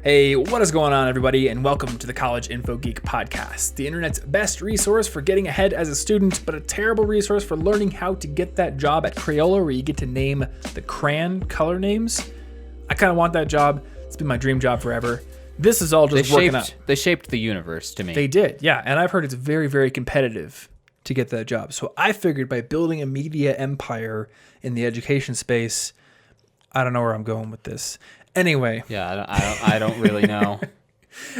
Hey, what is going on, everybody, and welcome to the College Info Geek podcast, the internet's best resource for getting ahead as a student, but a terrible resource for learning how to get that job at Crayola where you get to name the crayon color names. I kind of want that job. It's been my dream job forever. This is all just working out. They shaped the universe to me. They did, yeah, and I've heard it's very, very competitive to get that job. So I figured by building a media empire in the education space, I don't know where I'm going with this. Anyway. Yeah, I don't really know.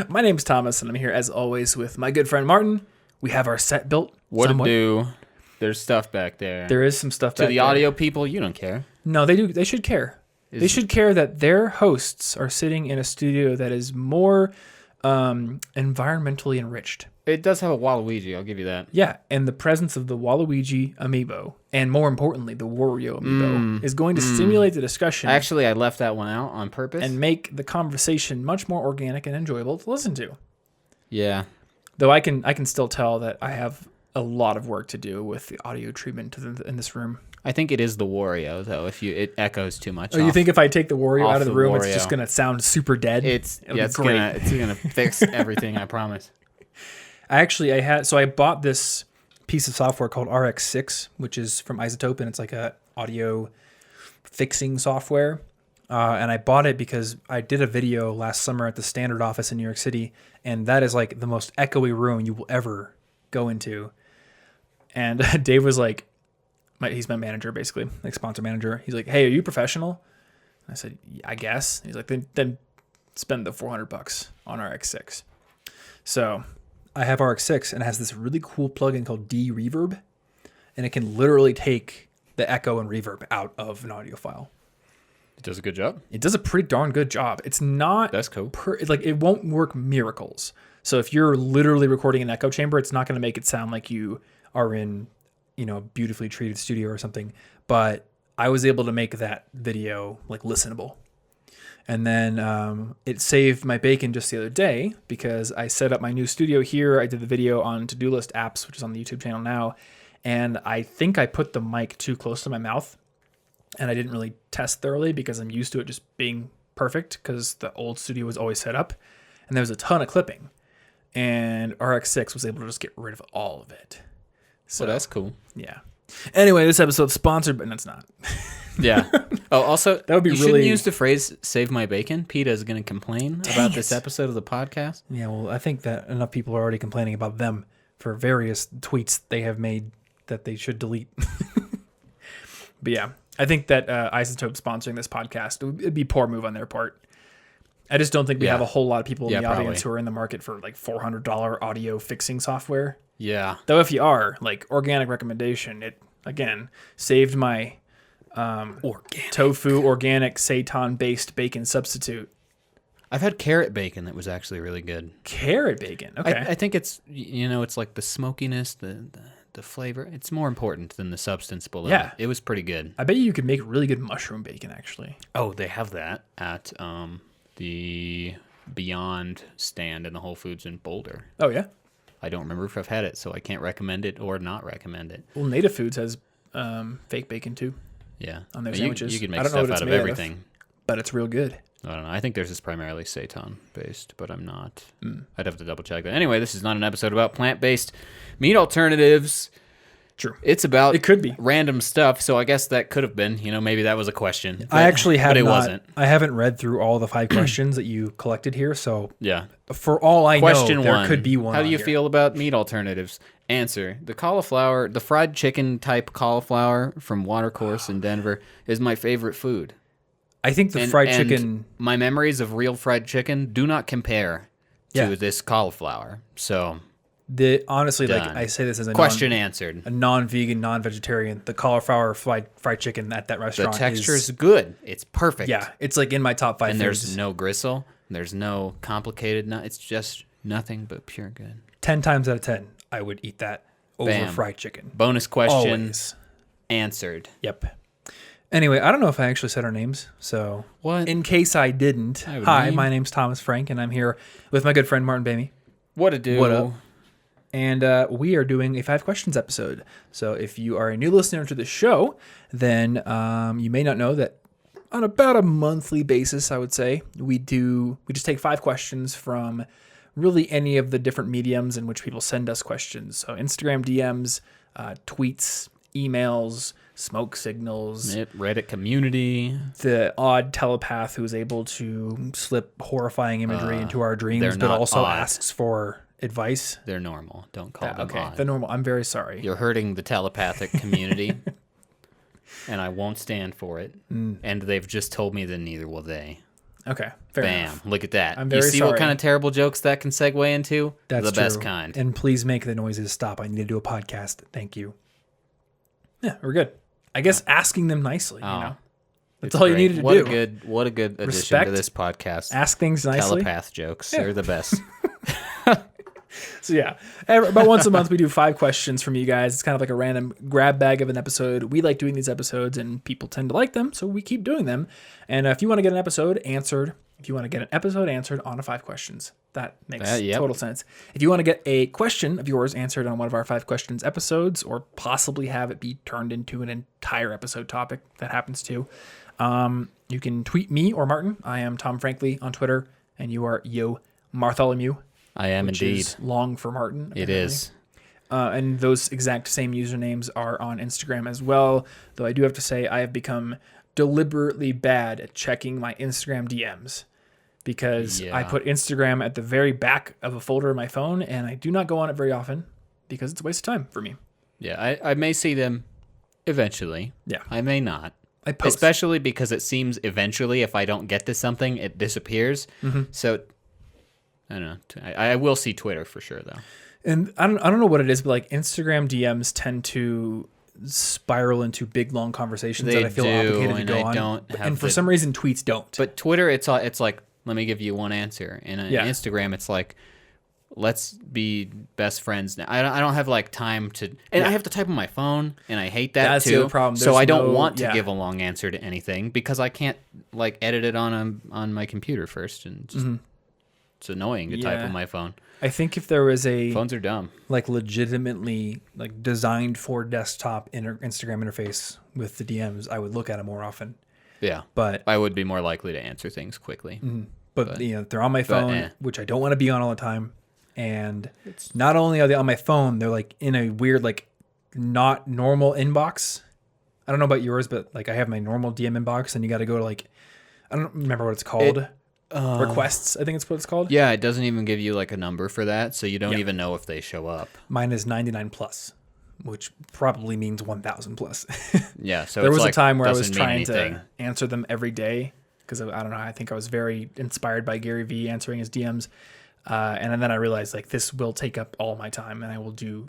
My name's Thomas, and I'm here as always with my good friend Martin. We have our set built. What to do? There's stuff back there. There is some stuff back there. To the audio people, you don't care. No, they do. They should care. They should care that their hosts are sitting in a studio that is more environmentally enriched. It does have a Waluigi, I'll give you that. Yeah, and the presence of the Waluigi amiibo, and more importantly, the Wario amiibo, is going to stimulate the discussion. Actually, I left that one out on purpose. And make the conversation much more organic and enjoyable to listen to. Yeah. Though I can still tell that I have a lot of work to do with the audio treatment in this room. I think it is the Wario, though, it echoes too much. Oh, you think if I take the Wario out of the room, it's just going to sound super dead? It's going to fix everything, I promise. I bought this piece of software called RX6, which is from Isotope, and it's like a audio fixing software. And I bought it because I did a video last summer at the Standard office in New York City, and that is like the most echoey room you will ever go into. And Dave was like, he's my manager, basically, like sponsor manager. He's like, "Hey, are you professional?" And I said, "I guess." He's like, then spend the $400 on RX6. So I have RX6, and it has this really cool plugin called D-Reverb, and it can literally take the echo and reverb out of an audio file. It does a good job. It does a pretty darn good job. It's not... That's cool. It won't work miracles. So if you're literally recording an echo chamber, it's not going to make it sound like you are in, a beautifully treated studio or something. But I was able to make that video listenable. And then it saved my bacon just the other day because I set up my new studio here. I did the video on To-Do List Apps, which is on the YouTube channel now. And I think I put the mic too close to my mouth. And I didn't really test thoroughly because I'm used to it just being perfect because the old studio was always set up. And there was a ton of clipping. And RX6 was able to just get rid of all of it. So that's cool. Yeah. Anyway, this episode's sponsored, but it's not. Yeah. Oh, also, that would be you really... shouldn't use the phrase "save my bacon." PETA is going to complain about this episode of the podcast. Yeah, well, I think that enough people are already complaining about them for various tweets they have made that they should delete. But yeah, I think that Isotope sponsoring this podcast, it'd be a poor move on their part. I just don't think we have a whole lot of people in the audience who are in the market for $400 audio fixing software. Yeah. Though if you are, organic recommendation, it, again, saved my tofu organic seitan-based bacon substitute. I've had carrot bacon that was actually really good. Carrot bacon, okay. I think it's, it's like the smokiness, the flavor. It's more important than the substance below. Yeah. It was pretty good. I bet you could make really good mushroom bacon, actually. Oh, they have that at the Beyond stand in the Whole Foods in Boulder. Oh, yeah? I don't remember if I've had it, so I can't recommend it or not recommend it. Well, Native Foods has fake bacon, too. Yeah. On their sandwiches. You can make stuff out of everything. But it's real good. I don't know. I think theirs is primarily seitan-based, but I'm not. I'd have to double-check that. Anyway, this is not an episode about plant-based meat alternatives. True. It's about it could be random stuff, so I guess that could have been. Maybe that was a question. I actually have but it wasn't. I haven't read through all the 5 questions that you collected here, so yeah. For all I Question know, there one, could be one. How do you feel about meat alternatives? Answer: the fried chicken type cauliflower from Watercourse in Denver is my favorite food. I think the fried chicken... My memories of real fried chicken do not compare to this cauliflower. So... Honestly, I say this as a question answered. A non-vegan, non-vegetarian. The cauliflower fried chicken at that restaurant. The texture is good. It's perfect. Yeah, it's in my top 5 and foods. There's no gristle. There's no complicated. It's just nothing but pure good. 10 times out of 10, I would eat that over fried chicken. Bonus question Always. Answered. Yep. Anyway, I don't know if I actually said our names, so what? In case I didn't, hi, my name's Thomas Frank, and I'm here with my good friend Martin Bamey. What a do? What up? And we are doing a 5 questions episode. So if you are a new listener to the show, then you may not know that on about a monthly basis, I would say. We just take 5 questions from really any of the different mediums in which people send us questions. So Instagram DMs, tweets, emails, smoke signals, Reddit community, the odd telepath who is able to slip horrifying imagery into our dreams, but not also odd. asks for advice. They're normal. Don't call them Okay, odd. the normal. I'm very sorry. You're hurting the telepathic community, and I won't stand for it. And they've just told me that neither will they. Okay, fair Bam! enough. Look at that. I'm You very see what sorry. kind of terrible jokes that can segue into? That's the best true. kind. And please make the noises stop. I need to do a podcast. Thank you. Yeah, we're good. I guess asking them nicely, That's It's all you great. needed to do. What a good addition Respect. to this podcast. Ask things nicely. Telepath jokes. They're the best. So yeah, about once a month we do 5 questions from you guys. It's kind of like a random grab bag of an episode. We like doing these episodes, and people tend to like them, so we keep doing them. And if you want to get an episode answered, on a 5 questions, that makes total sense. If you want to get a question of yours answered on one of our 5 questions episodes, or possibly have it be turned into an entire episode topic, that happens too. You can tweet me or Martin. I am Tom Frankly on Twitter, and you are Yo Bartholomew. I am which indeed. Is long for Martin. It is. And those exact same usernames are on Instagram as well. Though I do have to say I have become deliberately bad at checking my Instagram DMs because I put Instagram at the very back of a folder of my phone, and I do not go on it very often because it's a waste of time for me. Yeah, I may see them eventually. Yeah. I may not. I post. Especially because it seems eventually if I don't get to something, it disappears. So I don't know. I will see Twitter for sure though. And I don't know what it is, but like Instagram DMs tend to spiral into big long conversations that I feel obligated to go on. And for some reason tweets don't. But Twitter, it's like, let me give you one answer. And on Instagram, it's like, let's be best friends now. I don't have like time to, and I have to type on my phone, and I hate that That's too. the other problem. So I don't want to give a long answer to anything because I can't like edit it on my computer first, and just, it's annoying to type on my phone. I think if there was a Phones are dumb. like legitimately like designed for desktop Instagram interface with the DMs, I would look at it more often. Yeah, But I would be more likely to answer things quickly. they're on my phone, which I don't want to be on all the time. And not only are they on my phone, they're like in a weird like not normal inbox. I don't know about yours, but like I have my normal DM inbox, and you got to go to like I don't remember what it's called. Requests, I think it's what it's called. Yeah, it doesn't even give you like a number for that, so you don't even know if they show up. Mine is 99 plus, which probably means 1,000 plus. Yeah, so there it's was like, a time where I was doesn't mean trying anything. to answer them every day because I don't know. I think I was very inspired by Gary Vee answering his DMs, and then I realized like this will take up all my time, and I will do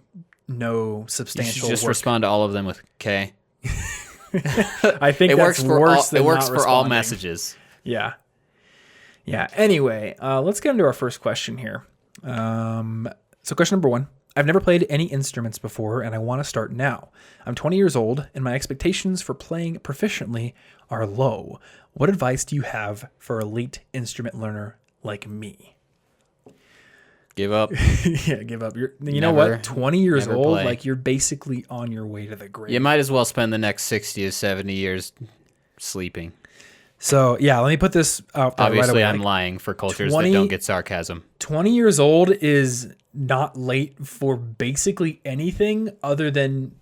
no You substantial. should just work. respond to all of them with K. I think It that's works for worse all. than It works not for all responding. messages. Yeah. Yeah. Anyway, let's get into our first question here. So question number 1. I've never played any instruments before, and I want to start now. I'm 20 years old, and my expectations for playing proficiently are low. What advice do you have for a late instrument learner like me? Give up. Yeah, give up. You know what? 20 years never old, play. like you're basically on your way to the grave. You might as well spend the next 60 to 70 years sleeping. So yeah, let me put this out there Obviously, right away. I'm lying for cultures 20 that don't get sarcasm. 20 years old is not late for basically anything other than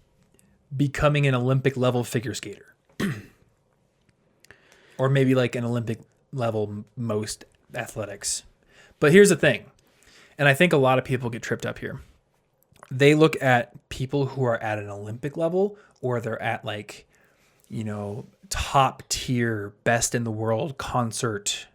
becoming an Olympic level figure skater. Or maybe like an Olympic level most athletics. But here's the thing, and I think a lot of people get tripped up here. They look at people who are at an Olympic level, or they're at like, top tier, best in the world concert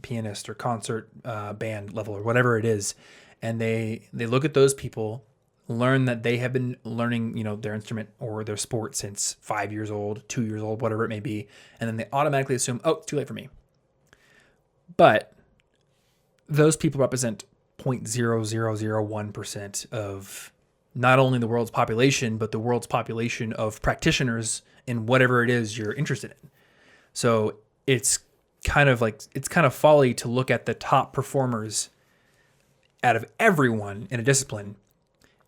pianist or concert band level or whatever it is. And they look at those people, learn that they have been learning, their instrument or their sport since 5 years old, 2 years old, whatever it may be. And then they automatically assume, oh, it's too late for me. But those people represent 0.0001% of not only the world's population, but the world's population of practitioners in whatever it is you're interested in. So it's kind of folly to look at the top performers out of everyone in a discipline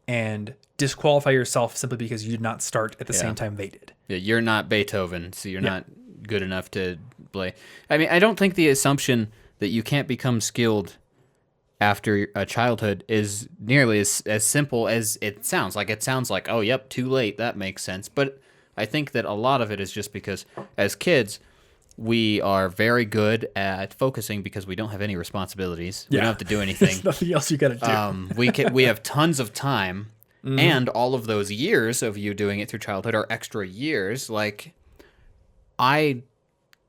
and disqualify yourself simply because you did not start at the same time they did. Yeah, you're not Beethoven, so you're not good enough to probably. I mean, I don't think the assumption that you can't become skilled after a childhood is nearly as simple as it sounds. Like, it sounds like, oh, yep, too late. That makes sense. But I think that a lot of it is just because as kids, we are very good at focusing because we don't have any responsibilities. We don't have to do anything. There's nothing else you got to do. We have tons of time, and all of those years of you doing it through childhood are extra years. Like, I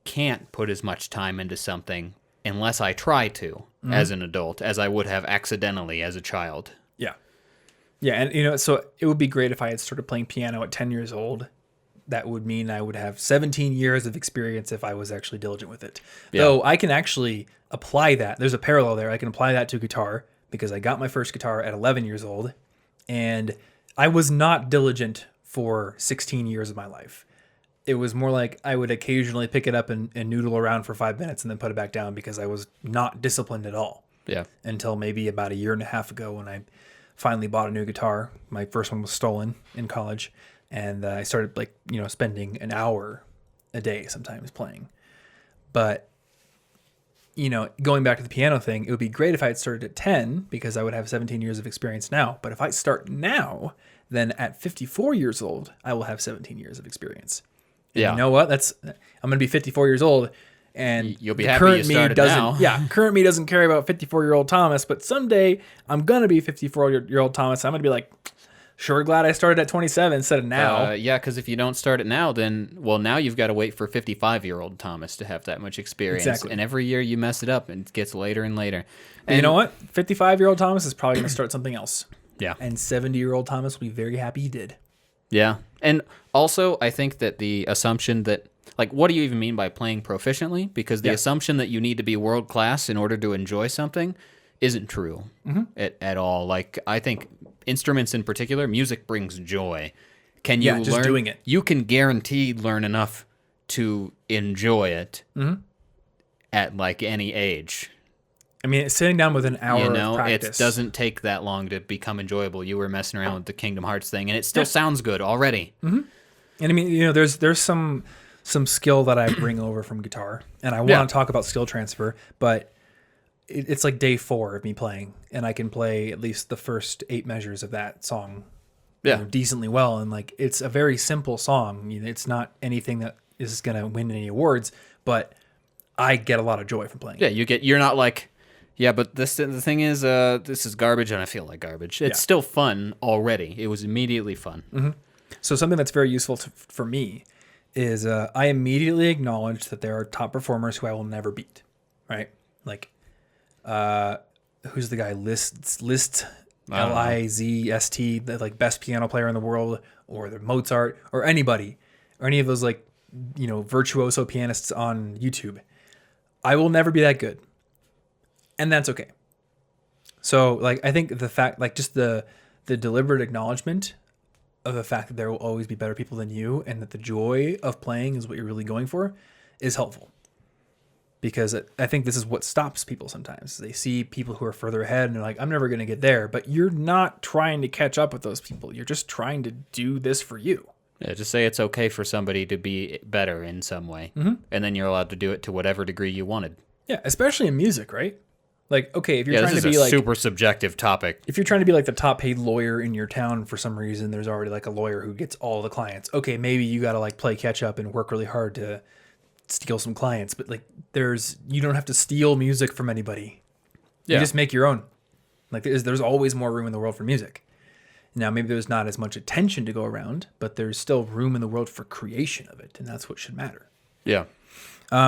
can't put as much time into something unless I try to as an adult as I would have accidentally as a child. Yeah. Yeah, and so it would be great if I had started playing piano at 10 years old. That would mean I would have 17 years of experience if I was actually diligent with it. Yeah. Though I can actually apply that. There's a parallel there. I can apply that to guitar because I got my first guitar at 11 years old, and I was not diligent for 16 years of my life. It was more like I would occasionally pick it up and noodle around for 5 minutes and then put it back down because I was not disciplined at all. Yeah. Until maybe about a year and a half ago when I finally bought a new guitar. My first one was stolen in college. And I started spending an hour a day sometimes playing. But, going back to the piano thing, it would be great if I had started at 10 because I would have 17 years of experience now. But if I start now, then at 54 years old, I will have 17 years of experience. And you know what? I'm going to be 54 years old. And you'll be happy you started now. Yeah, current me doesn't care about 54-year-old Thomas. But someday I'm going to be 54-year-old Thomas. I'm going to be like, sure glad I started at 27 instead of now. Yeah, because if you don't start it now, then, now you've got to wait for 55-year-old Thomas to have that much experience. Exactly. And every year you mess it up, and it gets later and later. And you know what? 55-year-old Thomas is probably going to start something else. Yeah. And 70-year-old Thomas will be very happy he did. Yeah. And also, I think that the assumption that, what do you even mean by playing proficiently? Because the assumption that you need to be world-class in order to enjoy something isn't true at all. I think instruments in particular, music brings joy. Can you learn? Just doing it. You can guaranteed learn enough to enjoy it at any age. I mean, sitting down with an hour of practice. It doesn't take that long to become enjoyable. You were messing around with the Kingdom Hearts thing, and it still sounds good already. Mm-hmm. And I mean, there's some skill that I bring over from guitar, and I want to talk about skill transfer, but it's like day 4 of me playing, and I can play at least the first 8 measures of that song decently well. And it's a very simple song. It's not anything that is going to win any awards, but I get a lot of joy from playing. Yeah, you're not like, but the thing is, this is garbage and I feel like garbage. It's still fun already. It was immediately fun. Mm-hmm. So something that's very useful for me is I immediately acknowledge that there are top performers who I will never beat, right? Who's the guy? List Lizst, the best piano player in the world, or the Mozart, or anybody, or any of those virtuoso pianists on YouTube. I will never be that good, and that's okay. So I think the fact, just the deliberate acknowledgement of the fact that there will always be better people than you, and that the joy of playing is what you're really going for, is helpful. Because I think this is what stops people sometimes. They see people who are further ahead and they're like, I'm never going to get there. But you're not trying to catch up with those people. You're just trying to do this for you. Yeah, just say it's okay for somebody to be better in some way. Mm-hmm. And then you're allowed to do it to whatever degree you wanted. Yeah, especially in music, right? Okay, if you're trying to be this is a super subjective topic. If you're trying to be the top paid lawyer in your town for some reason, there's already a lawyer who gets all the clients. Okay, maybe you got to play catch up and work really hard to steal some clients, but you don't have to steal music from anybody. You just make your own. There's always more room in the world for music. Now maybe there's not as much attention to go around, but there's still room in the world for creation of it, and that's what should matter. Yeah.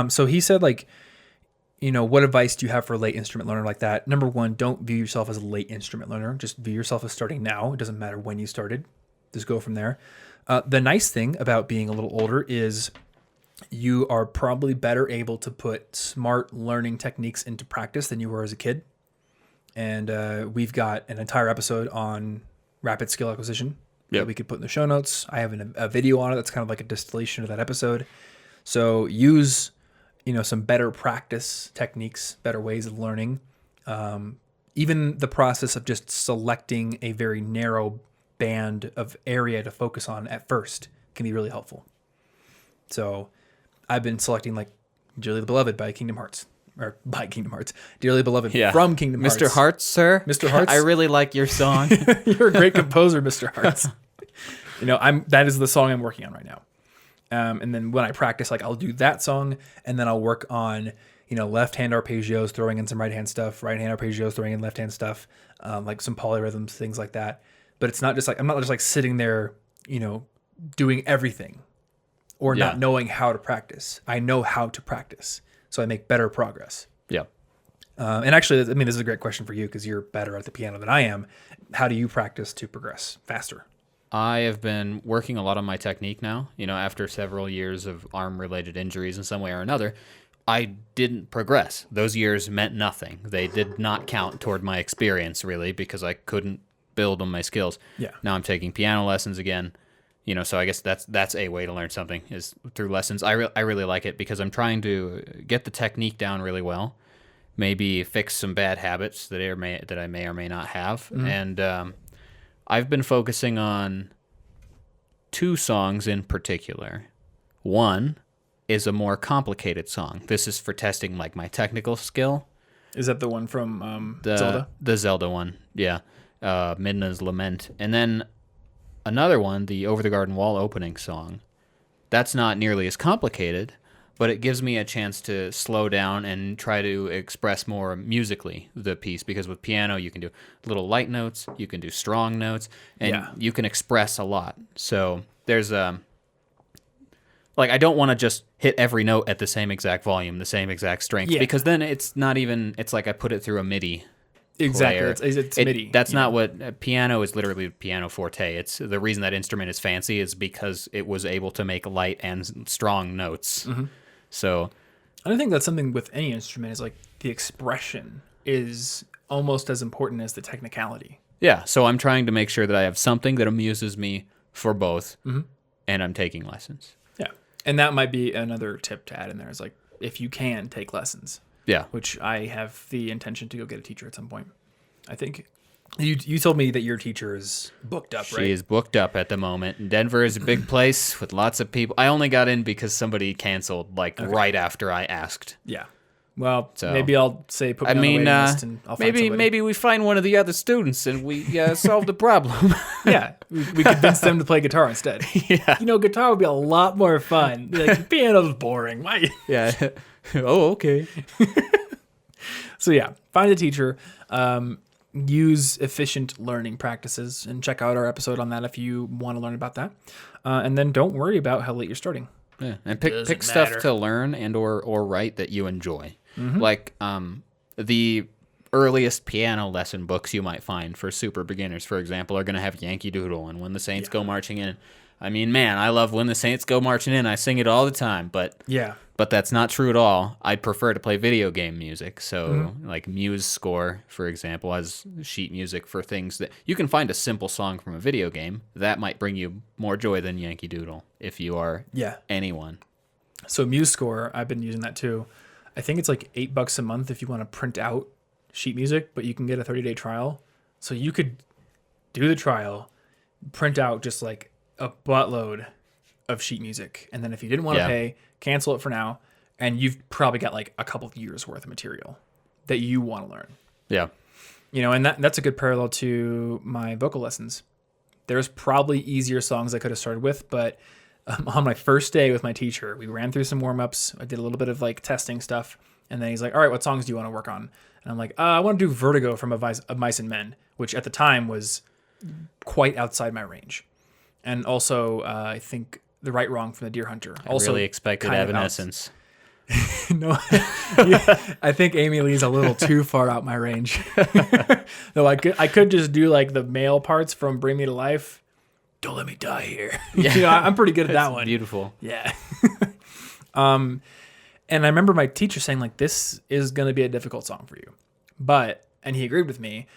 So he said what advice do you have for a late instrument learner like that? Number 1, don't view yourself as a late instrument learner. Just view yourself as starting now. It doesn't matter when you started. Just go from there. The nice thing about being a little older is you are probably better able to put smart learning techniques into practice than you were as a kid. And we've got an entire episode on rapid skill acquisition that we could put in the show notes. I have a video on it that's kind of like a distillation of that episode. So use, some better practice techniques, better ways of learning. Even the process of just selecting a very narrow band of area to focus on at first can be really helpful. So I've been selecting Dearly Beloved by Kingdom Hearts. Or by Kingdom Hearts. Dearly Beloved Yeah. from Kingdom Hearts. Mr. Hearts, sir. Mr. Hearts. I really like your song. You're a great composer, Mr. Hearts. That is the song I'm working on right now. And then when I practice, like I'll do that song, and then I'll work on, left hand arpeggios, throwing in some right hand stuff, right hand arpeggios, throwing in left hand stuff, like some polyrhythms, things like that. But it's not just like, I'm not just like sitting there, doing everything or not knowing how to practice. I know how to practice, so I make better progress. Yeah. And actually, I mean, this is a great question for you because you're better at the piano than I am. How do you practice to progress faster? I have been working a lot on my technique now. After several years of arm-related injuries in some way or another, I didn't progress. Those years meant nothing. They did not count toward my experience, really, because I couldn't build on my skills. Yeah. Now I'm taking piano lessons again. So I guess that's a way to learn something is through lessons. I really like it because I'm trying to get the technique down really well, maybe fix some bad habits that I may or may not have, and I've been focusing on 2 songs in particular. One is a more complicated song. This is for testing like my technical skill. Is that the one from Zelda? The Zelda one, yeah. Midna's Lament, and then another one, the Over the Garden Wall opening song. That's not nearly as complicated, but it gives me a chance to slow down and try to express more musically the piece, because with piano you can do little light notes, you can do strong notes, and you can express a lot. So there's I don't want to just hit every note at the same exact volume, the same exact strength, because then it's like I put it through a MIDI. Exactly, it's MIDI. That's not what piano is. Literally piano forte. It's the reason that instrument is fancy is because it was able to make light and strong notes. Mm-hmm. So I think that's something with any instrument is like the expression is almost as important as the technicality. Yeah, so I'm trying to make sure that I have something that amuses me for both, and I'm taking lessons. Yeah, and that might be another tip to add in there is like if you can take lessons. Yeah. Which I have the intention to go get a teacher at some point. I think you told me that your teacher is booked up, right? She is booked up at the moment. Denver is a big place with lots of people. I only got in because somebody canceled right after I asked. Yeah. Well, maybe I'll say put me on the waiting list and I'll find somebody. Maybe we find one of the other students and we solve the problem. Yeah. We convince them to play guitar instead. Yeah. Guitar would be a lot more fun. Like, piano's boring. Why? Yeah. Oh, okay. So yeah, find a teacher, use efficient learning practices, and check out our episode on that if you want to learn about that. And then don't worry about how late you're starting. Yeah, and pick stuff to learn and or write that you enjoy. Mm-hmm. Like the earliest piano lesson books you might find for super beginners, for example, are going to have Yankee Doodle and When the Saints Go Marching In. I mean, man, I love When the Saints Go Marching In. I sing it all the time, but that's not true at all. I'd prefer to play video game music. So like Muse Score, for example, has sheet music for things that you can find a simple song from a video game. That might bring you more joy than Yankee Doodle if you are anyone. So Muse Score, I've been using that too. I think it's like $8 a month if you want to print out sheet music, but you can get a 30-day trial. So you could do the trial, print out just like a buttload of sheet music, and then if you didn't want to pay, cancel it for now, and you've probably got like a couple of years worth of material that you want to learn. Yeah. And that's a good parallel to my vocal lessons. There's probably easier songs I could have started with, but on my first day with my teacher, we ran through some warm-ups. I did a little bit of like testing stuff, and then he's like, all right, what songs do you want to work on? And I'm like, I want to do Vertigo from of Mice and Men, which at the time was quite outside my range. And also, I think The Right Wrong from The Deer Hunter. I really expected Evanescence. No, I think Amy Lee's a little too far out my range. No, I could just do like the male parts from Bring Me to Life. Don't Let Me Die Here. Yeah. I'm pretty good at that one. Beautiful. Yeah. And I remember my teacher saying like, this is going to be a difficult song for you. And he agreed with me.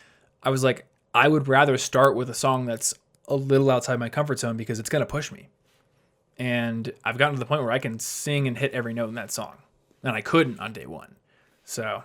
I was like, I would rather start with a song that's a little outside my comfort zone because it's going to push me. And I've gotten to the point where I can sing and hit every note in that song. And I couldn't on day one. So,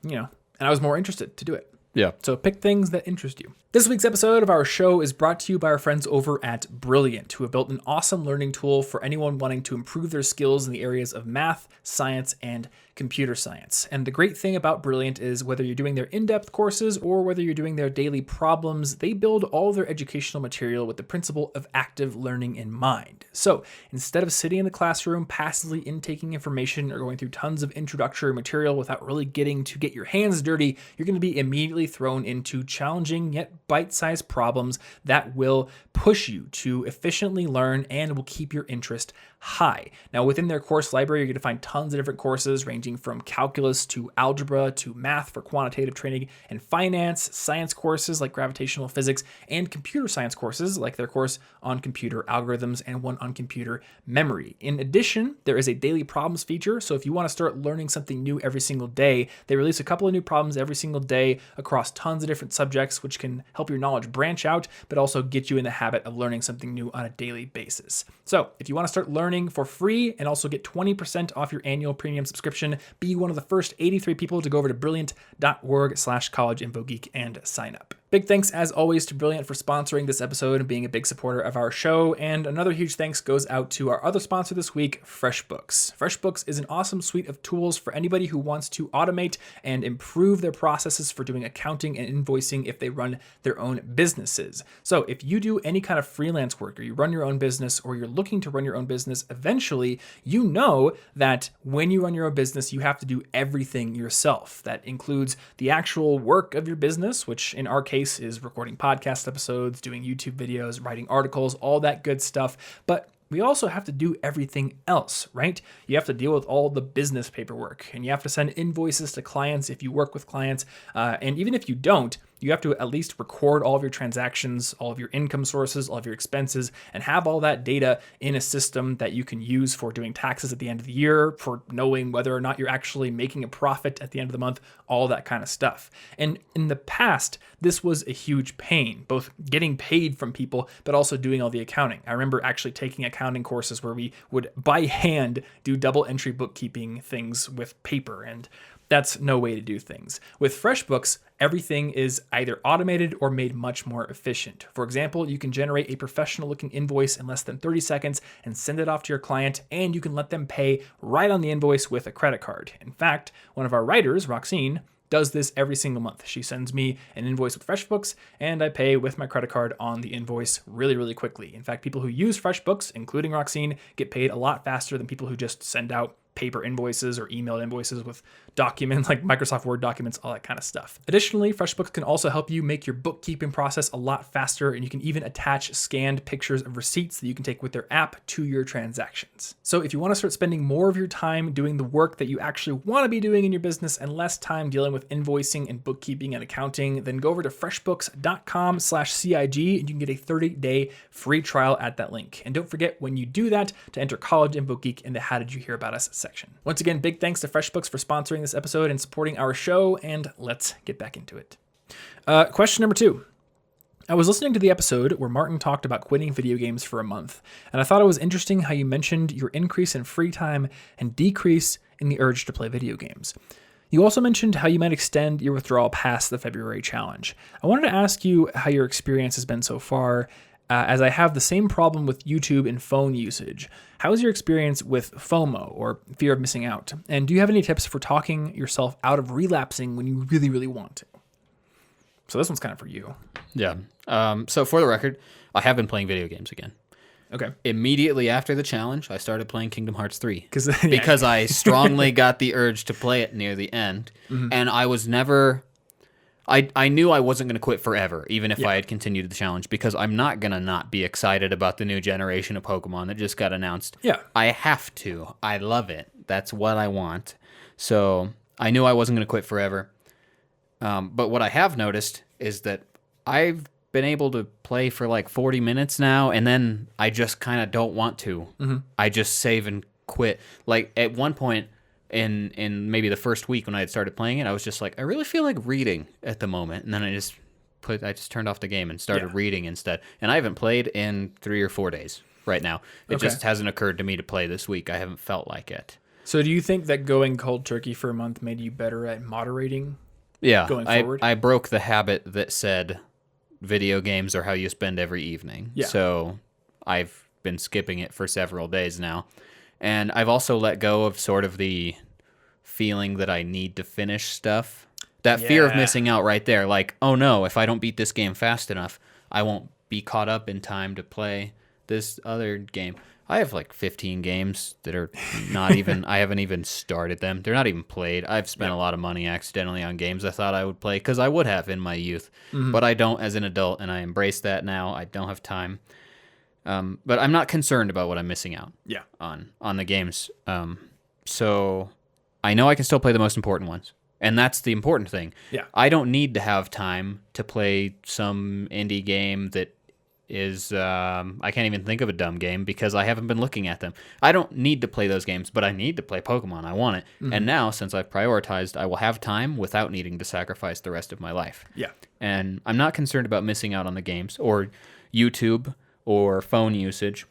and I was more interested to do it. Yeah. So pick things that interest you. This week's episode of our show is brought to you by our friends over at Brilliant, who have built an awesome learning tool for anyone wanting to improve their skills in the areas of math, science, and computer science. And the great thing about Brilliant is whether you're doing their in-depth courses or whether you're doing their daily problems, they build all their educational material with the principle of active learning in mind. So instead of sitting in the classroom passively intaking information or going through tons of introductory material without really getting to get your hands dirty, you're going to be immediately thrown into challenging yet bite-sized problems that will push you to efficiently learn and will keep your interest high. Now, within their course library, you're going to find tons of different courses ranging from calculus to algebra to math for quantitative training and finance, science courses like gravitational physics, and computer science courses like their course on computer algorithms and one on computer memory. In addition, there is a daily problems feature. So if you want to start learning something new every single day, they release a couple of new problems every single day across tons of different subjects, which can help your knowledge branch out, but also get you in the habit of learning something new on a daily basis. So if you want to start learning for free and also get 20% off your annual premium subscription, be one of the first 83 people to go over to brilliant.org/collegeinfogeek and sign up. Big thanks, as always, to Brilliant for sponsoring this episode and being a big supporter of our show. And another huge thanks goes out to our other sponsor this week, FreshBooks. FreshBooks is an awesome suite of tools for anybody who wants to automate and improve their processes for doing accounting and invoicing if they run their own businesses. So if you do any kind of freelance work or you run your own business or you're looking to run your own business eventually, you know that when you run your own business, you have to do everything yourself. That includes the actual work of your business, which in our case is recording podcast episodes, doing YouTube videos, writing articles, all that good stuff. But we also have to do everything else, right? You have to deal with all the business paperwork and you have to send invoices to clients if you work with clients. And even if you don't, you have to at least record all of your transactions, all of your income sources, all of your expenses, and have all that data in a system that you can use for doing taxes at the end of the year, for knowing whether or not you're actually making a profit at the end of the month, all that kind of stuff. And in the past, this was a huge pain, both getting paid from people, but also doing all the accounting. I remember actually taking accounting courses where we would by hand do double entry bookkeeping things with paper, and that's no way to do things. With FreshBooks, everything is either automated or made much more efficient. For example, you can generate a professional looking invoice in less than 30 seconds and send it off to your client, and you can let them pay right on the invoice with a credit card. In fact, one of our writers, Roxine, does this every single month. She sends me an invoice with FreshBooks and I pay with my credit card on the invoice really, really quickly. In fact, people who use FreshBooks, including Roxine, get paid a lot faster than people who just send out paper invoices or emailed invoices with documents like Microsoft Word documents, all that kind of stuff. Additionally, FreshBooks can also help you make your bookkeeping process a lot faster, and you can even attach scanned pictures of receipts that you can take with their app to your transactions. So if you want to start spending more of your time doing the work that you actually want to be doing in your business and less time dealing with invoicing and bookkeeping and accounting, then go over to freshbooks.com/CIG and you can get a 30-day free trial at that link. And don't forget, when you do that, to enter College Info Geek in the How Did You Hear About Us section. Once again, big thanks to FreshBooks for sponsoring this episode and supporting our show, and let's get back into it. Question number 2. I was listening to the episode where Martin talked about quitting video games for a month, and I thought it was interesting how you mentioned your increase in free time and decrease in the urge to play video games. You also mentioned how you might extend your withdrawal past the February challenge. I wanted to ask you how your experience has been so far, as I have the same problem with YouTube and phone usage. How is your experience with FOMO, or fear of missing out? And do you have any tips for talking yourself out of relapsing when you really, really want to? So this one's kind of for you. Yeah. So for the record, I have been playing video games again. Okay. Immediately after the challenge, I started playing Kingdom Hearts 3. Yeah. Because I strongly got the urge to play it near the end. Mm-hmm. And I was never... I knew I wasn't going to quit forever, even if I had continued the challenge, because I'm not going to not be excited about the new generation of Pokemon that just got announced. Yeah. I have to. I love it. That's what I want. So I knew I wasn't going to quit forever. But what I have noticed is that I've been able to play for like 40 minutes now, and then I just kind of don't want to. Mm-hmm. I just save and quit. Like at one point... In maybe the first week when I had started playing it, I was just like, I really feel like reading at the moment. And then I just turned off the game and started reading instead. And I haven't played in 3 or 4 days right now. It just hasn't occurred to me to play this week. I haven't felt like it. So do you think that going cold turkey for a month made you better at moderating Yeah, going forward. I broke the habit that said video games are how you spend every evening. Yeah. So I've been skipping it for several days now. And I've also let go of sort of the feeling that I need to finish stuff. That fear of Yeah. missing out right there. Like, oh no, if I don't beat this game fast enough, I won't be caught up in time to play this other game. I have like 15 games that are not even, I haven't even started them. They're not even played. I've spent a lot of money accidentally on games I thought I would play because I would have in my youth. But I don't as an adult, and I embrace that now. I don't have time. But I'm not concerned about what I'm missing out Yeah. on the games. So I know I can still play the most important ones. And that's the important thing. Yeah. I don't need to have time to play some indie game that is I can't even think of a dumb game because I haven't been looking at them. I don't need to play those games, but I need to play Pokemon. I want it. And now, since I've prioritized, I will have time without needing to sacrifice the rest of my life. Yeah. And I'm not concerned about missing out on the games or YouTube or phone usage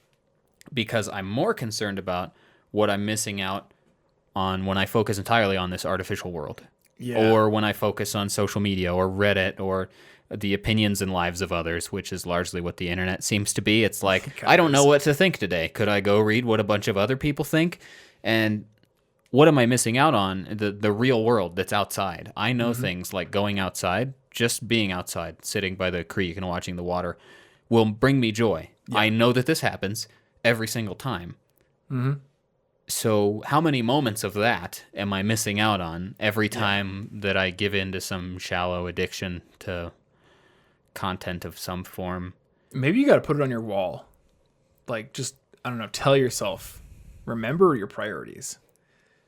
because I'm more concerned about what I'm missing out on when I focus entirely on this artificial world. Yeah. Or when I focus on social media or Reddit or the opinions and lives of others, which is largely what the internet seems to be. It's like, I don't know what to think today. Could I go read what a bunch of other people think? And what am I missing out on? The real world that's outside. I know things like going outside, just being outside, sitting by the creek and watching the water will bring me joy. Yeah. I know that this happens every single time. So how many moments of that am I missing out on every time that I give in to some shallow addiction to content of some form? Maybe you got to put it on your wall. Like, just, I don't know, tell yourself, remember your priorities.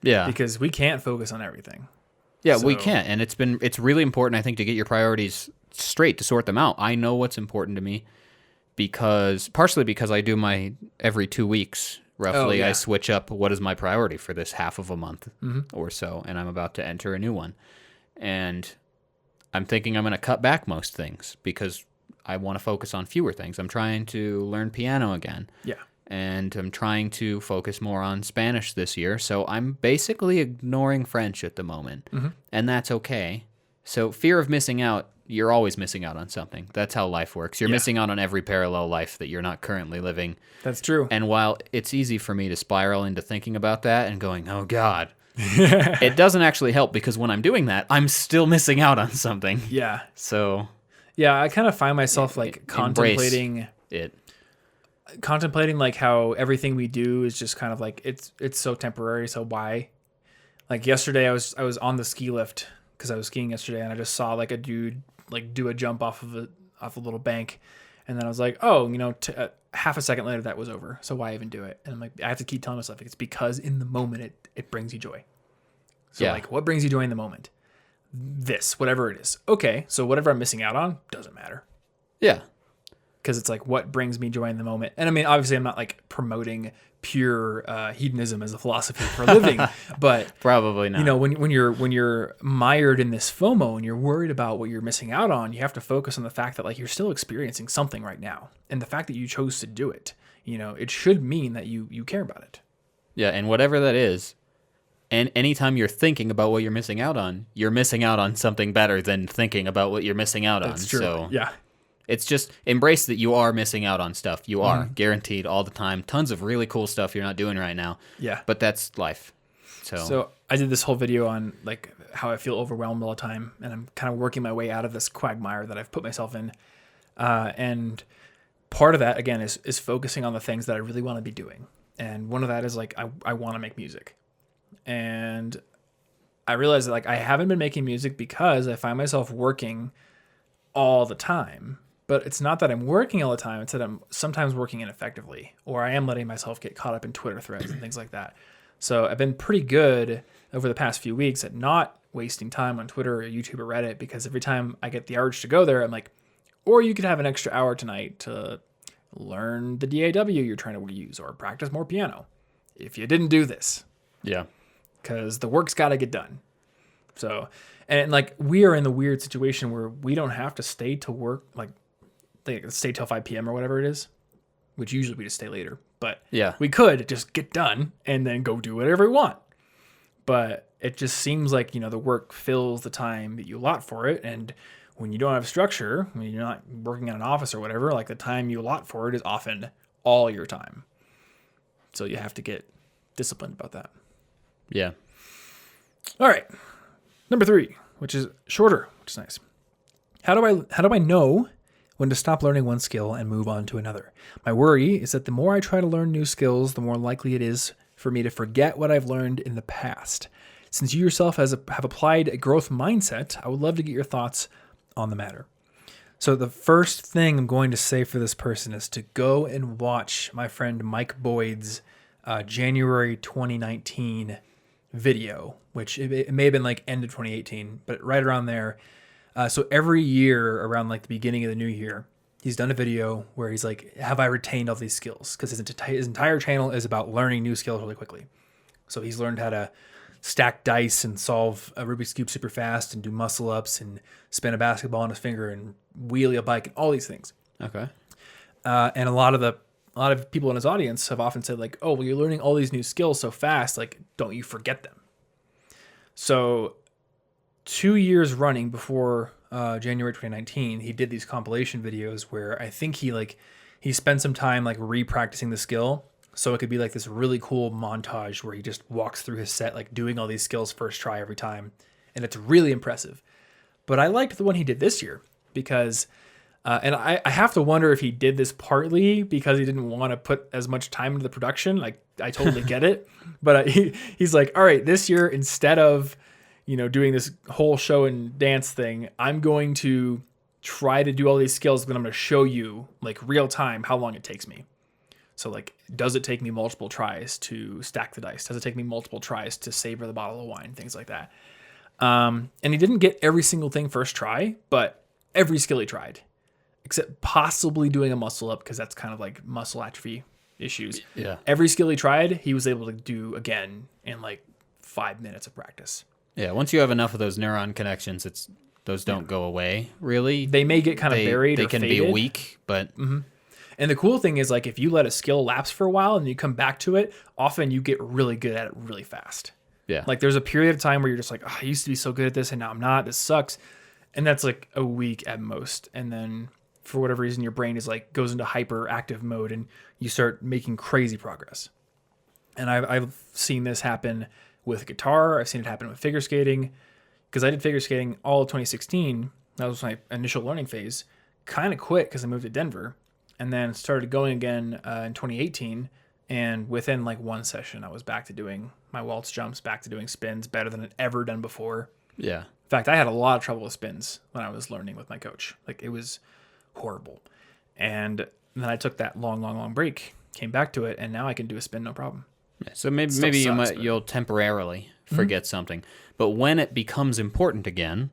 Yeah. Because we can't focus on everything. Yeah, we can't. And it's really important, I think, to get your priorities straight, to sort them out. I know what's important to me partially because I do my every 2 weeks roughly, I switch up what is my priority for this half of a month or so, and I'm about to enter a new one. And I'm thinking I'm going to cut back most things because I want to focus on fewer things. I'm trying to learn piano again. Yeah. And I'm trying to focus more on Spanish this year, so I'm basically ignoring French at the moment, and that's okay. So fear of missing out, you're always missing out on something. That's how life works. You're missing out on every parallel life that you're not currently living. That's true. And while it's easy for me to spiral into thinking about that and going, oh, God, it doesn't actually help because when I'm doing that, I'm still missing out on something. Yeah. So yeah, I kind of find myself like contemplating like how everything we do is just kind of like it's so temporary. So why? Like yesterday, I was on the ski lift because I was skiing yesterday, and I just saw like a dude like do a jump off a little bank, and then I was like, oh, half a second later that was over. So why even do it? And I'm like, I have to keep telling myself like, it's because in the moment it brings you joy. So like, what brings you joy in the moment? This, whatever it is. Okay, so whatever I'm missing out on doesn't matter. Yeah. Because it's like, what brings me joy in the moment? And I mean, obviously, I'm not like promoting pure hedonism as a philosophy for a living, but probably not. When you're mired in this FOMO and you're worried about what you're missing out on, you have to focus on the fact that like you're still experiencing something right now, and the fact that you chose to do it, it should mean that you care about it. Yeah, and whatever that is, and anytime you're thinking about what you're missing out on something better than thinking about what you're missing out on. That's true. So yeah. It's just embrace that you are missing out on stuff. You are guaranteed all the time. Tons of really cool stuff you're not doing right now. Yeah. But that's life. So I did this whole video on like how I feel overwhelmed all the time, and I'm kind of working my way out of this quagmire that I've put myself in. And part of that again is focusing on the things that I really want to be doing. And one of that is like I want to make music. And I realized that like I haven't been making music because I find myself working all the time. But it's not that I'm working all the time. It's that I'm sometimes working ineffectively, or I am letting myself get caught up in Twitter threads and things like that. So I've been pretty good over the past few weeks at not wasting time on Twitter or YouTube or Reddit, because every time I get the urge to go there, I'm like, or you could have an extra hour tonight to learn the DAW you're trying to use or practice more piano if you didn't do this. Yeah. Because the work's got to get done. So, and like we are in the weird situation where we don't have to stay to work, like stay till 5 p.m. or whatever it is, which usually we just stay later. But yeah, we could just get done and then go do whatever we want. but it just seems like, the work fills the time that you allot for it. And when you don't have structure, when you're not working in an office or whatever, like the time you allot for it is often all your time. So you have to get disciplined about that. Yeah. All right. Number 3, which is shorter, which is nice. How do I know when to stop learning one skill and move on to another? My worry is that the more I try to learn new skills, the more likely it is for me to forget what I've learned in the past. Since you yourself have applied a growth mindset, I would love to get your thoughts on the matter. So the first thing I'm going to say for this person is to go and watch my friend Mike Boyd's January 2019 video, which it may have been like end of 2018, but right around there. So every year around like the beginning of the new year, he's done a video where he's like, have I retained all these skills? Because his entire channel is about learning new skills really quickly. So he's learned how to stack dice and solve a Rubik's Cube super fast and do muscle ups and spin a basketball on his finger and wheelie a bike and all these things. Okay. And a lot of people in his audience have often said like, oh, well, you're learning all these new skills so fast. Like, don't you forget them? So 2 years running before January 2019, he did these compilation videos where I think he spent some time like re-practicing the skill. So it could be like this really cool montage where he just walks through his set, like doing all these skills first try every time. And it's really impressive. But I liked the one he did this year because, and I have to wonder if he did this partly because he didn't want to put as much time into the production. Like, I totally get it. But he's like, all right, this year, instead of, doing this whole show and dance thing, I'm going to try to do all these skills, but I'm going to show you like real time how long it takes me. So like, does it take me multiple tries to stack the dice? Does it take me multiple tries to savor the bottle of wine? Things like that. And he didn't get every single thing first try, but every skill he tried, except possibly doing a muscle up because that's kind of like muscle atrophy issues. Yeah. Every skill he tried, he was able to do again in like 5 minutes of practice. Yeah. Once you have enough of those neuron connections, those don't go away really. They may get kind of buried. They or can faded. be weak, but. Mm-hmm. And the cool thing is, like, if you let a skill lapse for a while and you come back to it, often you get really good at it really fast. Yeah. Like, there's a period of time where you're just like, oh, I used to be so good at this and now I'm not. This sucks. And that's like a week at most. And then for whatever reason, your brain is like, goes into hyperactive mode and you start making crazy progress. And I've seen this happen with guitar. I've seen it happen with figure skating because I did figure skating all of 2016. That was my initial learning phase. Kind of quit because I moved to Denver. And then started going again in 2018. And within like one session, I was back to doing my waltz jumps, back to doing spins better than I'd ever done before. Yeah. In fact, I had a lot of trouble with spins when I was learning with my coach. Like, it was horrible. And then I took that long break, came back to it, and now I can do a spin no problem. Yeah, so maybe you'll temporarily forget something. But when it becomes important again,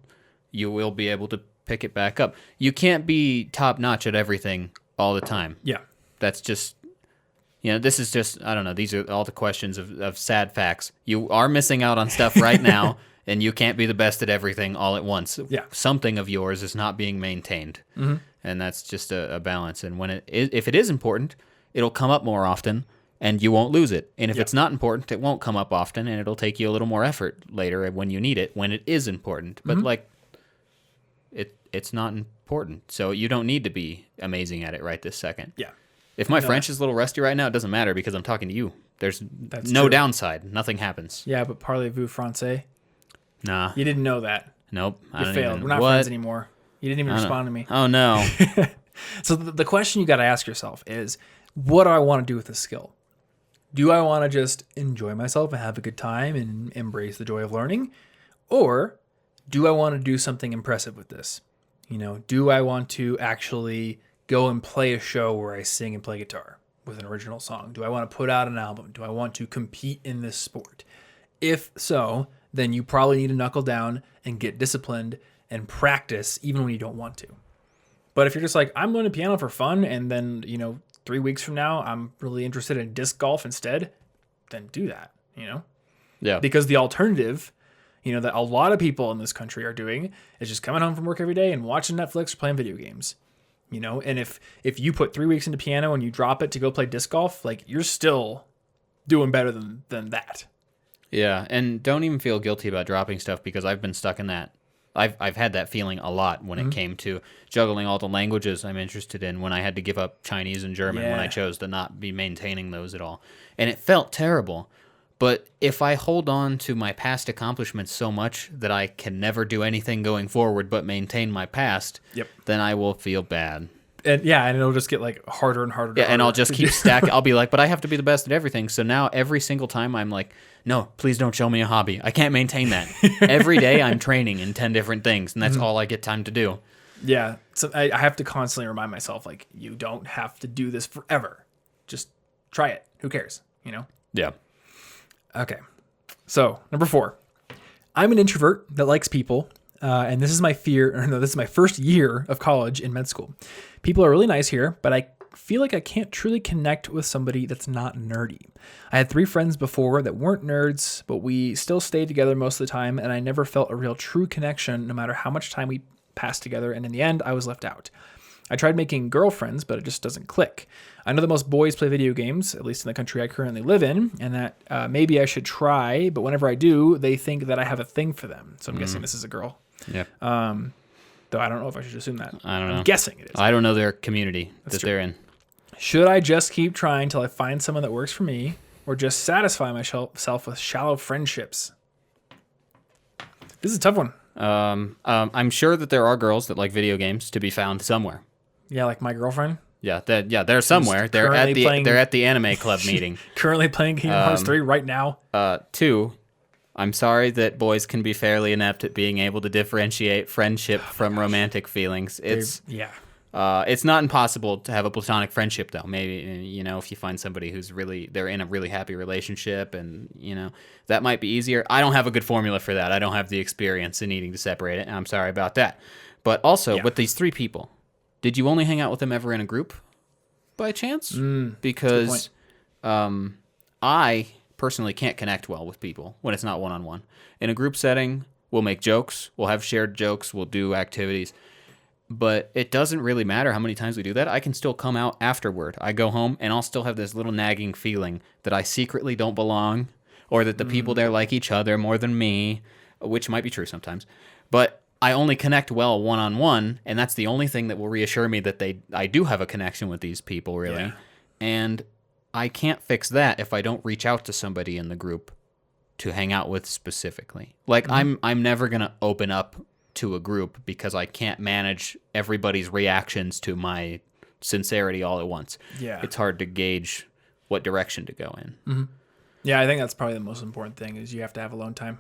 you will be able to pick it back up. You can't be top-notch at everything all the time. Yeah. That's just, this is just, I don't know, these are all the questions of sad facts. You are missing out on stuff right now, and you can't be the best at everything all at once. Yeah. Something of yours is not being maintained, Mm-hmm. and that's just a balance. And if it is important, it'll come up more often, and you won't lose it. And if it's not important, it won't come up often, and it'll take you a little more effort later when you need it, when it is important. But it's not important, so you don't need to be amazing at it right this second. Yeah. If my French is a little rusty right now, it doesn't matter because I'm talking to you. There's no true. downside. Nothing happens. Yeah, but parlez-vous français? Nah. You didn't know that. Nope. You failed. We're not friends anymore. You didn't even respond to me. Oh, no. So the question you got to ask yourself is, what do I want to do with this skill? Do I want to just enjoy myself and have a good time and embrace the joy of learning? Or do I want to do something impressive with this? Do I want to actually go and play a show where I sing and play guitar with an original song? Do I want to put out an album? Do I want to compete in this sport? If so, then you probably need to knuckle down and get disciplined and practice even when you don't want to. But if you're just like, I'm learning piano for fun, and then, 3 weeks from now, I'm really interested in disc golf instead, then do that, Yeah. Because the alternative, that a lot of people in this country are doing is just coming home from work every day and watching Netflix or playing video games. And if you put 3 weeks into piano and you drop it to go play disc golf, like, you're still doing better than that. Yeah, and don't even feel guilty about dropping stuff because I've been stuck in that. I've had that feeling a lot when it came to juggling all the languages I'm interested in, when I had to give up Chinese and German, when I chose to not be maintaining those at all. And it felt terrible. But if I hold on to my past accomplishments so much that I can never do anything going forward but maintain my past, then I will feel bad. And it'll just get like harder and harder. And I'll just keep stacking. I'll be like, but I have to be the best at everything. So now every single time I'm like, no, please don't show me a hobby. I can't maintain that. Every day I'm training in 10 different things, and that's all I get time to do. Yeah. So I have to constantly remind myself, like, you don't have to do this forever. Just try it. Who cares? You know? Yeah. Okay. So, number 4. I'm an introvert that likes people. And this is my this is my first year of college in med school. People are really nice here, but I feel like I can't truly connect with somebody that's not nerdy. I had 3 friends before that weren't nerds, but we still stayed together most of the time, and I never felt a real true connection no matter how much time we passed together, and in the end, I was left out. I tried making girlfriends, but it just doesn't click. I know that most boys play video games, at least in the country I currently live in, and that maybe I should try, but whenever I do, they think that I have a thing for them. So I'm guessing this is a girl. Yeah. Though I don't know if I should assume that. I don't know. I'm guessing it is. I don't know their community that they're in. Should I just keep trying till I find someone that works for me, or just satisfy myself with shallow friendships? This is a tough one. I'm sure that there are girls that like video games to be found somewhere. Yeah, like my girlfriend. Yeah, they're somewhere. They're at the anime club meeting. Currently playing Kingdom Hearts 3 right now. 2, I'm sorry that boys can be fairly inept at being able to differentiate friendship from romantic feelings. It's not impossible to have a platonic friendship, though. Maybe, if you find somebody who's they're in a really happy relationship, and, that might be easier. I don't have a good formula for that. I don't have the experience in needing to separate it, and I'm sorry about that. But also, with these 3 people, did you only hang out with them ever in a group by chance? Because I personally can't connect well with people when it's not one-on-one. In a group setting, we'll make jokes, we'll have shared jokes, we'll do activities, but it doesn't really matter how many times we do that. I can still come out afterward. I go home and I'll still have this little nagging feeling that I secretly don't belong, or that the people there like each other more than me, which might be true sometimes. But I only connect well one-on-one, and that's the only thing that will reassure me that I do have a connection with these people, really. Yeah. And I can't fix that if I don't reach out to somebody in the group to hang out with specifically. Like, I'm never going to open up to a group because I can't manage everybody's reactions to my sincerity all at once. Yeah. It's hard to gauge what direction to go in. Mm-hmm. Yeah, I think that's probably the most important thing is you have to have alone time.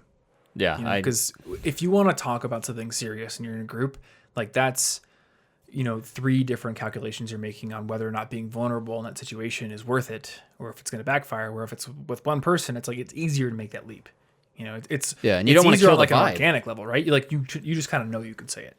Yeah. Because if you want to talk about something serious and you're in a group, like that's, 3 different calculations you're making on whether or not being vulnerable in that situation is worth it, or if it's going to backfire, or if it's with one person, it's like, it's easier to make that leap. It's and you don't want to kill like the vibe. An organic level, right? You just kind of know you can say it.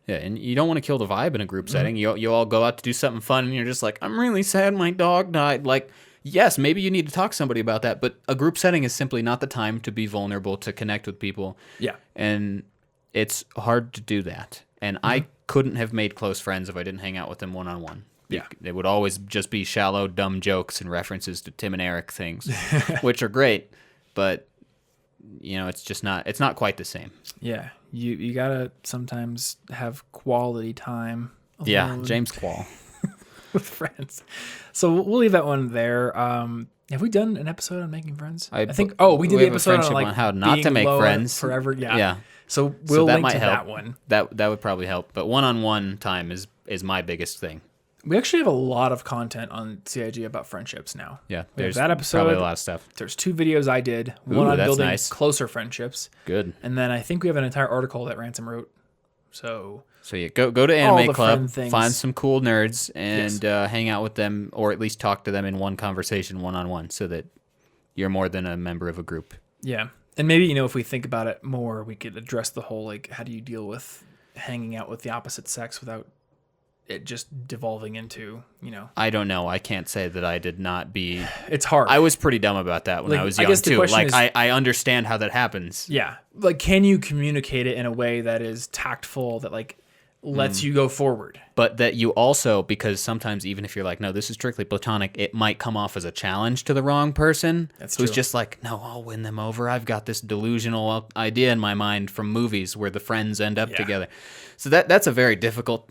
Yeah, and you don't want to kill the vibe in a group setting. You all go out to do something fun, and you're just like, I'm really sad my dog died. Like, yes, maybe you need to talk to somebody about that, but a group setting is simply not the time to be vulnerable, to connect with people. Yeah. And it's hard to do that. And I couldn't have made close friends if I didn't hang out with them one-on-one. Yeah. It would always just be shallow, dumb jokes and references to Tim and Eric things, which are great, but it's not quite the same. Yeah. You gotta sometimes have quality time alone. Yeah, James Qual. With friends. So we'll leave that one there. Have we done an episode on making friends? I think we did the episode on how not to make friends forever. Yeah. Yeah. So we'll link to that one. That would probably help. But one-on-one time is my biggest thing. We actually have a lot of content on CIG about friendships now. Yeah, there's that episode. Probably a lot of stuff. There's 2 videos I did. One on building closer friendships. Good. And then I think we have an entire article that Ransom wrote. So yeah, go to Anime Club, find some cool nerds, and hang out with them, or at least talk to them in one conversation, one-on-one, so that you're more than a member of a group. Yeah. And maybe, if we think about it more, we could address the whole, like, how do you deal with hanging out with the opposite sex without it just devolving into, I don't know. I can't say that I did not be... It's hard. I was pretty dumb about that when I was young, too. Like, I understand how that happens. Yeah. Like, can you communicate it in a way that is tactful, that, like, lets you go forward. But that you also, because sometimes even if you're like, no, this is strictly platonic, it might come off as a challenge to the wrong person. That's who's true. just like, no, I'll win them over. I've got this delusional idea in my mind from movies where the friends end up together. So that's a very difficult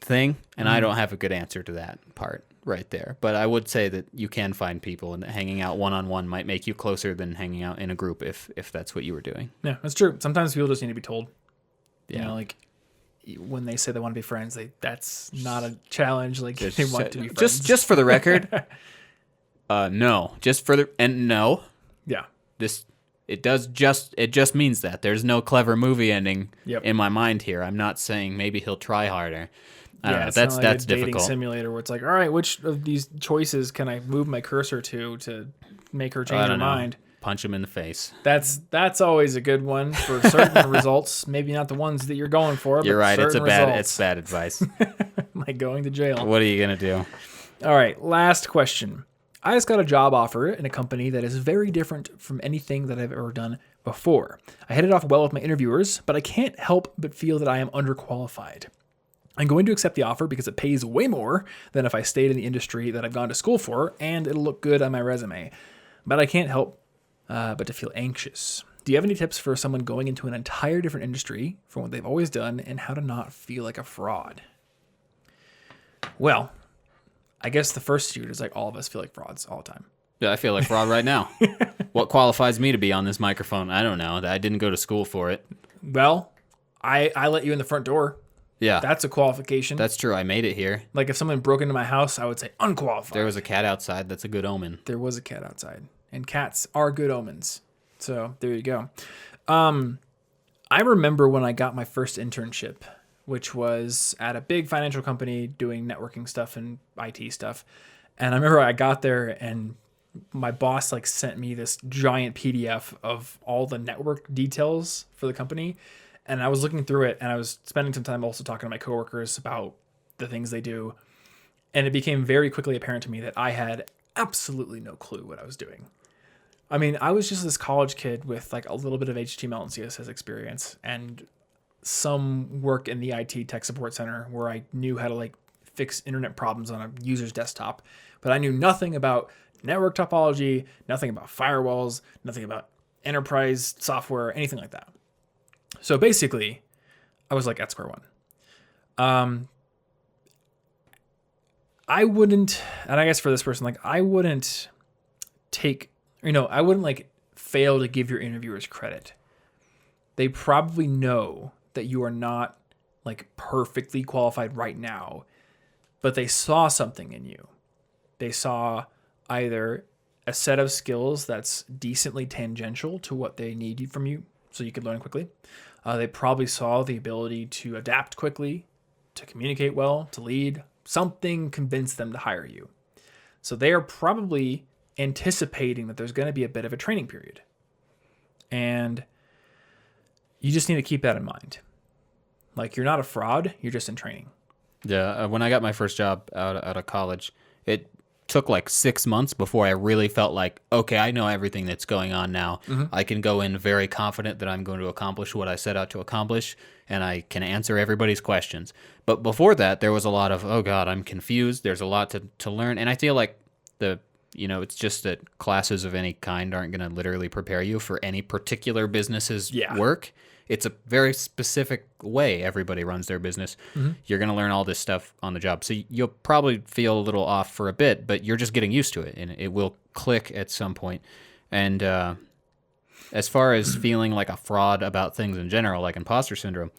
thing, and I don't have a good answer to that part right there. But I would say that you can find people, and hanging out one-on-one might make you closer than hanging out in a group if that's what you were doing. Yeah, that's true. Sometimes people just need to be told. Yeah. You know, like when they say they want to be friends, that's not a challenge. Like Just they want to be friends. Just for the record, no. No. Yeah. It just means that there's no clever movie ending Yep. in my mind here. I'm not saying maybe he'll try harder. I don't know. It's not like That's a dating difficult. simulator where it's like, all right, which of these choices can I move my cursor to make her I change her don't know. mind? Punch him in the face. That's always a good one for certain results. Maybe not the ones that you're going for. You're but right. It's results, bad advice. like going to jail. What are you gonna do? All right, last question. I just got a job offer in a company that is very different from anything that I've ever done before. I hit it off well with my interviewers, but I can't help but feel that I am underqualified. I'm going to accept the offer because it pays way more than if I stayed in the industry that I've gone to school for, and it'll look good on my resume. But I can't help but to feel anxious. Do you have any tips for someone going into an entire different industry from what they've always done and how to not feel like a fraud? Well, I guess the first shoot is like all of us feel like frauds all the time. Yeah, I feel like fraud right now. What qualifies me to be on this microphone? I don't know. I didn't go to school for it. Well, I let you in the front door. Yeah, That's a qualification. that's true. I made it here. Like if someone broke into my house, I would say unqualified. There was a cat outside. That's a good omen. There was a cat outside, and cats are good omens. So there you go. I remember when I got my first internship, which was at a big financial company doing networking stuff and IT stuff. And I remember I got there and my boss like sent me this giant PDF of all the network details for the company. And I was looking through it and I was spending some time also talking to my coworkers about the things they do. And it became very quickly apparent to me that I had absolutely no clue what I was doing. I mean, I was just this college kid with like a little bit of HTML and CSS experience and some work in the IT tech support center where I knew how to like fix internet problems on a user's desktop, but I knew nothing about network topology, nothing about firewalls, nothing about enterprise software, anything like that. So basically, I was like at square one. I wouldn't, and I guess for this person, like I wouldn't I wouldn't like fail to give your interviewers credit. They probably know that you are not like perfectly qualified right now, but they saw something in you. They saw either a set of skills that's decently tangential to what they need from you so you could learn quickly. They probably saw the ability to adapt quickly, to communicate well, to lead. Something convinced them to hire you. So they are probably anticipating that there's going to be a bit of a training period. And you just need to keep that in mind. Like you're not a fraud, you're just in training. Yeah, when I got my first job out of college, it took like 6 months before I really felt like, okay, I know everything that's going on now. Mm-hmm. I can go in very confident that I'm going to accomplish what I set out to accomplish, and I can answer everybody's questions. But before that, there was a lot of, oh God, I'm confused. There's a lot to learn. And I feel like it's just that classes of any kind aren't going to literally prepare you for any particular business's work. It's a very specific way everybody runs their business. Mm-hmm. You're going to learn all this stuff on the job. So you'll probably feel a little off for a bit, but you're just getting used to it, and it will click at some point. And as far as feeling like a fraud about things in general, like imposter syndrome,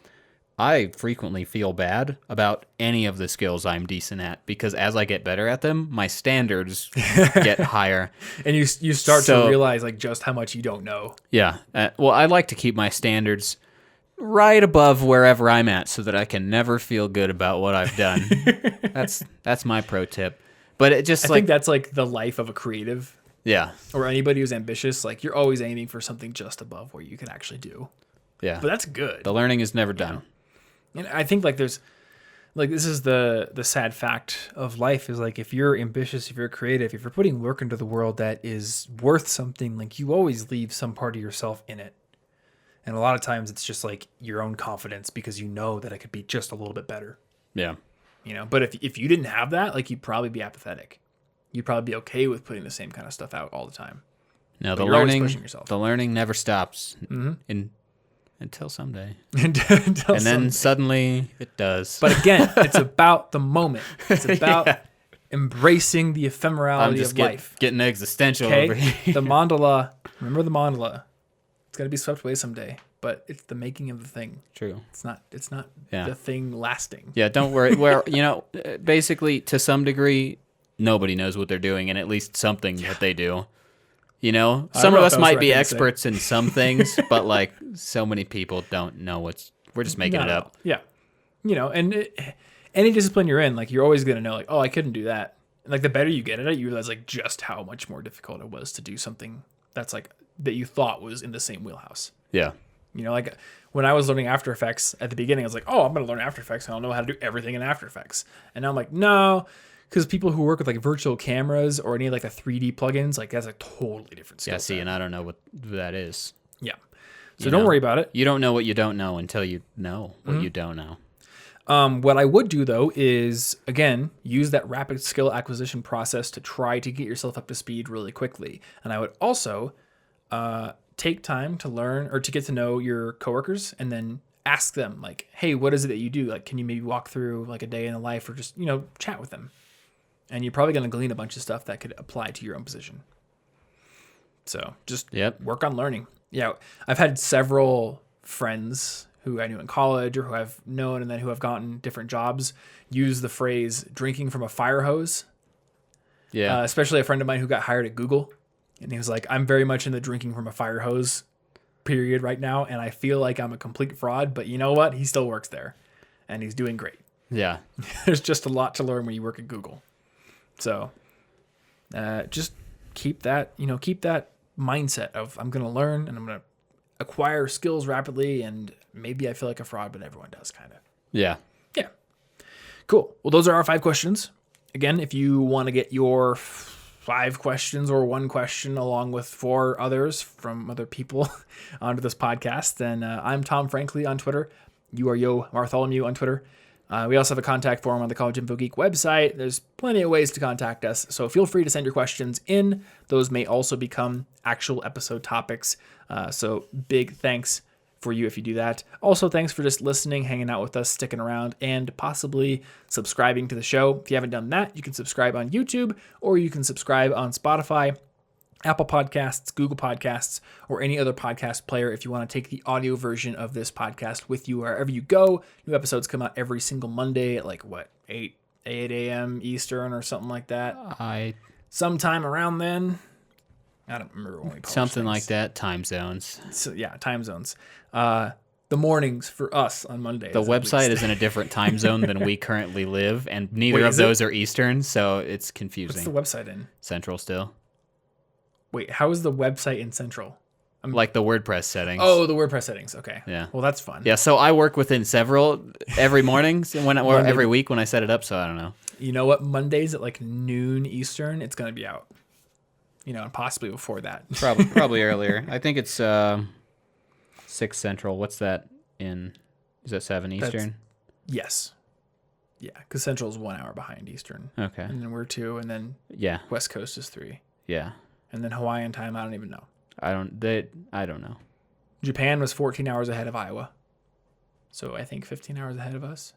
I frequently feel bad about any of the skills I'm decent at because as I get better at them, my standards get higher. And you start to realize like just how much you don't know. Yeah. Well, I like to keep my standards right above wherever I'm at so that I can never feel good about what I've done. That's my pro tip. But it just I think that's like the life of a creative. Yeah. Or anybody who's ambitious. Like you're always aiming for something just above what you can actually do. Yeah. But that's good. The learning is never done. And I think like there's like this is the sad fact of life is like if you're ambitious, if you're creative, if you're putting work into the world that is worth something, like you always leave some part of yourself in it. And a lot of times it's just like your own confidence because you know that it could be just a little bit better. Yeah. You know, but if you didn't have that, like you'd probably be apathetic. You'd probably be okay with putting the same kind of stuff out all the time. No, But you're always pushing yourself. the learning never stops until someday. Until And then suddenly it does. But again, it's about the moment. It's about embracing the ephemerality of life. Getting existential Okay? over here. The mandala, remember the mandala. It's going to be swept away someday, but it's the making of the thing. True. It's not Yeah. the thing lasting. Yeah, don't worry. Well, basically, to some degree, nobody knows what they're doing, and at least something that they do. You know, some of us might be experts in some things, but like so many people don't know we're just making it up. Yeah. You know, and any discipline you're in, like you're always going to know like, oh, I couldn't do that. And like the better you get at it, you realize like just how much more difficult it was to do something that's like that you thought was in the same wheelhouse. Yeah. You know, like when I was learning After Effects at the beginning, I was like, oh, I'm going to learn After Effects and I'll know how to do everything in After Effects. And now I'm like, no, because people who work with like virtual cameras or any like the 3D plugins, like that's a totally different skill Yeah, see, set. and I don't know what that is. Yeah. So don't worry about it. You don't know what you don't know until you know what you don't know. What I would do though is again use that rapid skill acquisition process to try to get yourself up to speed really quickly. And I would also take time to learn or to get to know your coworkers and then ask them like, hey, what is it that you do? Like, can you maybe walk through like a day in the life or just, chat with them? And you're probably going to glean a bunch of stuff that could apply to your own position. So just work on learning. Yeah. I've had several friends who I knew in college or who I've known and then who have gotten different jobs use the phrase drinking from a fire hose. Yeah. Especially a friend of mine who got hired at Google. And he was like, I'm very much in the drinking from a fire hose period right now. And I feel like I'm a complete fraud, but you know what? He still works there and he's doing great. Yeah. There's just a lot to learn when you work at Google. So just keep that mindset of I'm going to learn and I'm going to acquire skills rapidly. And maybe I feel like a fraud, but everyone does kind of. Yeah. Yeah. Cool. Well, those are our 5 questions. Again, if you want to get your 5 questions or 1 question along with 4 others from other people onto this podcast, then I'm Tom Frankly on Twitter. You are Yo Bartholomew on Twitter. We also have a contact form on the College Info Geek website. There's plenty of ways to contact us, so feel free to send your questions in. Those may also become actual episode topics. So big thanks for you if you do that. Also, thanks for just listening, hanging out with us, sticking around, and possibly subscribing to the show. If you haven't done that, you can subscribe on YouTube, or you can subscribe on Spotify, Apple Podcasts, Google Podcasts, or any other podcast player if you want to take the audio version of this podcast with you wherever you go. New episodes come out every single Monday at 8 a.m. Eastern or something like that. Sometime around then. I don't remember when we publish something things. like that. Time zones. So yeah, time zones. The mornings for us on Mondays. The website is in a different time zone than we currently live, and neither of those are Eastern, so it's confusing. What's the website in? Central still. Wait, how is the website in Central? Like the WordPress settings. Oh, the WordPress settings. Okay. Yeah. Well, that's fun. Yeah, so I work within several every morning, or every week when I set it up, so I don't know. You know what? Mondays at noon Eastern, it's going to be out. And possibly before that. Probably earlier. I think it's 6 Central. What's that in? Is that 7 Eastern? Yes. Yeah, because Central is 1 hour behind Eastern. Okay. And then we're 2, and then West Coast is 3. Yeah. And then Hawaiian time, I don't even know. I don't know. Japan was 14 hours ahead of Iowa. So I think 15 hours ahead of us.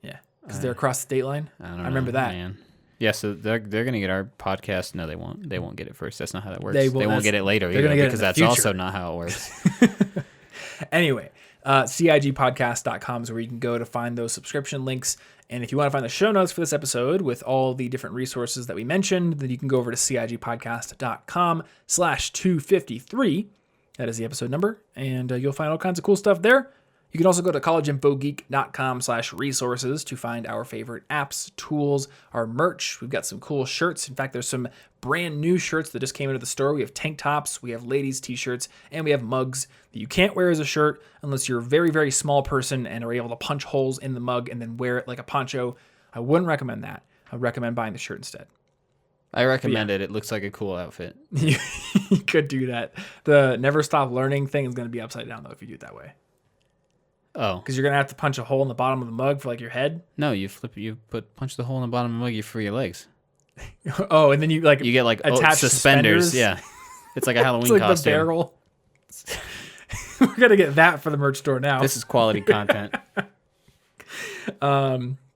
Yeah, because they're across the state line. I don't know. Remember that. Man. Yeah, so they're gonna get our podcast. No, they won't. They won't get it first. That's not how that works. They won't get it later either because that's also not how it works. Anyway, cigpodcast.com is where you can go to find those subscription links. And if you want to find the show notes for this episode with all the different resources that we mentioned, then you can go over to cigpodcast.com/253. That is the episode number. And you'll find all kinds of cool stuff there. You can also go to collegeinfogeek.com/resources to find our favorite apps, tools, our merch. We've got some cool shirts. In fact, there's some brand new shirts that just came into the store. We have tank tops, we have ladies' t-shirts, and we have mugs that you can't wear as a shirt unless you're a very, very small person and are able to punch holes in the mug and then wear it like a poncho. I wouldn't recommend that. I'd recommend buying the shirt instead. I recommend it. It looks like a cool outfit. You could do that. The never stop learning thing is going to be upside down though if you do it that way. Oh, Because you're going to have to punch a hole in the bottom of the mug for like your head. no, punch the hole in the bottom of the mug for your legs. Oh, and then you like You get like attach suspenders. Yeah. It's like a Halloween it's like costume. the barrel. We're going to get that for the merch store now. This is quality content.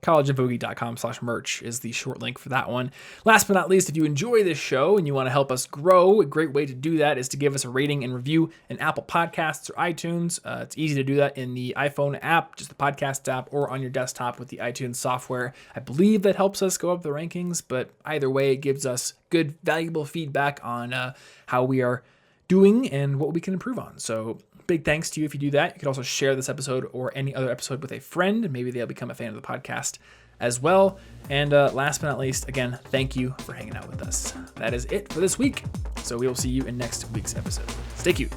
collegeinfogeek.com/merch is the short link for that one. Last but not least, if you enjoy this show and you want to help us grow, a great way to do that is to give us a rating and review in Apple Podcasts or iTunes. It's easy to do that in the iPhone app, just the podcast app, or on your desktop with the iTunes software. I believe that helps us go up the rankings, but either way, it gives us good, valuable feedback on how we are doing and what we can improve on. So big thanks to you if you do that. You could also share this episode or any other episode with a friend, and maybe they'll become a fan of the podcast as well. And last but not least, again, thank you for hanging out with us. That is it for this week. So we will see you in next week's episode. Stay cute.